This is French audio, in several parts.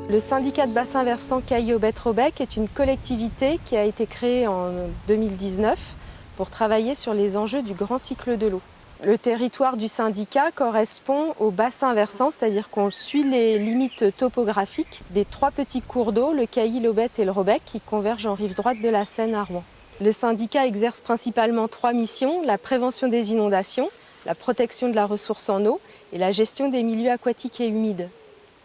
Le syndicat de bassin versant Cailly-Aubette-Robec est une collectivité qui a été créée en 2019 pour travailler sur les enjeux du grand cycle de l'eau. Le territoire du syndicat correspond au bassin versant, c'est-à-dire qu'on suit les limites topographiques des 3 petits cours d'eau, le Cailly, l'Aubette et le Robec, qui convergent en rive droite de la Seine à Rouen. Le syndicat exerce principalement 3 missions, la prévention des inondations, la protection de la ressource en eau et la gestion des milieux aquatiques et humides.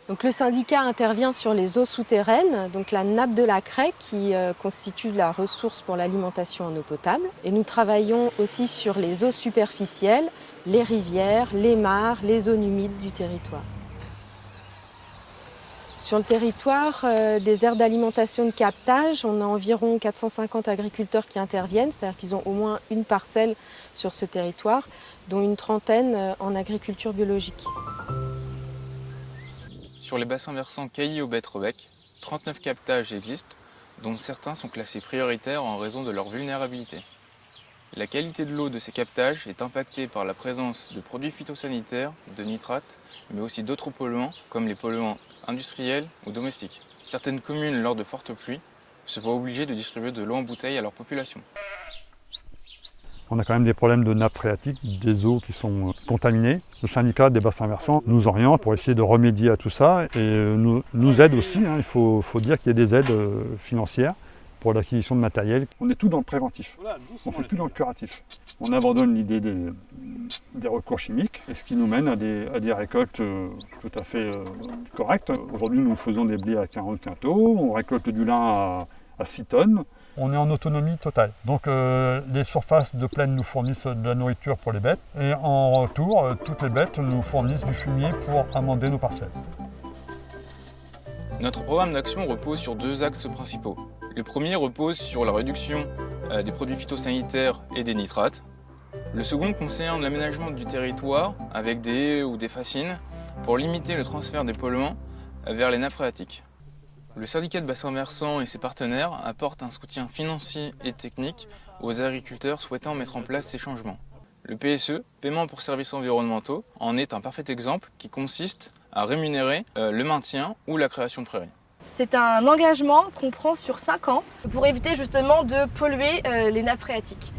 Donc le syndicat intervient sur les eaux souterraines, donc la nappe de la craie qui constitue la ressource pour l'alimentation en eau potable. Et nous travaillons aussi sur les eaux superficielles, les rivières, les mares, les zones humides du territoire. Sur le territoire des aires d'alimentation de captage, on a environ 450 agriculteurs qui interviennent, c'est-à-dire qu'ils ont au moins une parcelle sur ce territoire, dont une trentaine en agriculture biologique. Sur les bassins versants Cailly-Aubette-Robec, 39 captages existent, dont certains sont classés prioritaires en raison de leur vulnérabilité. La qualité de l'eau de ces captages est impactée par la présence de produits phytosanitaires, de nitrates, mais aussi d'autres polluants, comme les polluants industriels ou domestiques. Certaines communes, lors de fortes pluies, se voient obligées de distribuer de l'eau en bouteille à leur population. On a quand même des problèmes de nappe phréatique, des eaux qui sont contaminées. Le syndicat des bassins versants nous oriente pour essayer de remédier à tout ça et nous aide aussi. Il faut dire qu'il y a des aides financières pour l'acquisition de matériel. On est tout dans le préventif, on ne fait plus dans le curatif. On abandonne l'idée des recours chimiques, et ce qui nous mène à des récoltes tout à fait correctes. Aujourd'hui, nous faisons des blés à 40 quintaux, on récolte du lin à 6 tonnes. On est en autonomie totale. Donc les surfaces de plaine nous fournissent de la nourriture pour les bêtes, et en retour, toutes les bêtes nous fournissent du fumier pour amender nos parcelles. Notre programme d'action repose sur 2 axes principaux. Le premier repose sur la réduction des produits phytosanitaires et des nitrates. Le second concerne l'aménagement du territoire avec des haies ou des fascines pour limiter le transfert des polluants vers les nappes phréatiques. Le syndicat de bassin versant et ses partenaires apportent un soutien financier et technique aux agriculteurs souhaitant mettre en place ces changements. Le PSE, paiement pour services environnementaux, en est un parfait exemple qui consiste à rémunérer le maintien ou la création de prairies. C'est un engagement qu'on prend sur 5 ans pour éviter justement de polluer les nappes phréatiques.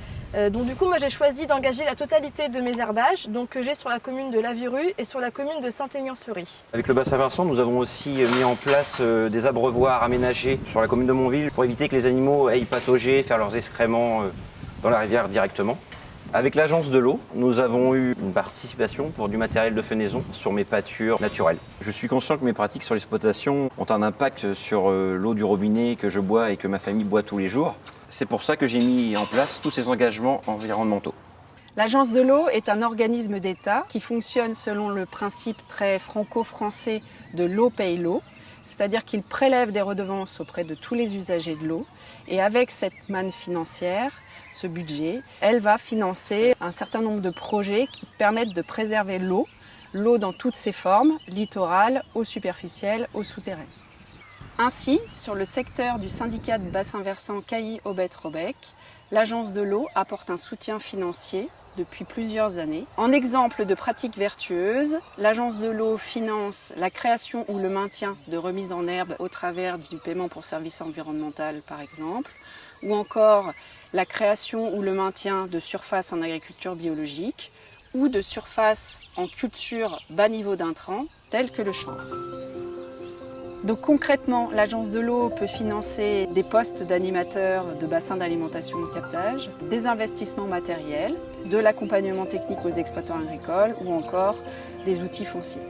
Donc du coup, moi j'ai choisi d'engager la totalité de mes herbages, donc que j'ai sur la commune de Lavuru et sur la commune de Saint-Aignan-sur-Ry. Avec le bassin versant, nous avons aussi mis en place des abreuvoirs aménagés sur la commune de Montville pour éviter que les animaux aillent patauger, faire leurs excréments dans la rivière directement. Avec l'agence de l'eau, nous avons eu une participation pour du matériel de fenaison sur mes pâtures naturelles. Je suis conscient que mes pratiques sur l'exploitation ont un impact sur l'eau du robinet que je bois et que ma famille boit tous les jours. C'est pour ça que j'ai mis en place tous ces engagements environnementaux. L'Agence de l'eau est un organisme d'État qui fonctionne selon le principe très franco-français de l'eau paye l'eau, c'est-à-dire qu'il prélève des redevances auprès de tous les usagers de l'eau et avec cette manne financière, ce budget, elle va financer un certain nombre de projets qui permettent de préserver l'eau dans toutes ses formes, littorale, eau superficielle, eau souterraine. Ainsi, sur le secteur du syndicat de bassin versant Cailly-Aubette-Robec, l'Agence de l'eau apporte un soutien financier depuis plusieurs années. En exemple de pratiques vertueuses, l'Agence de l'eau finance la création ou le maintien de remises en herbe au travers du paiement pour service environnemental par exemple, ou encore la création ou le maintien de surfaces en agriculture biologique ou de surfaces en culture bas niveau d'intrants telles que le chanvre. Donc concrètement, l'Agence de l'eau peut financer des postes d'animateurs de bassins d'alimentation de captage, des investissements matériels, de l'accompagnement technique aux exploitants agricoles ou encore des outils fonciers.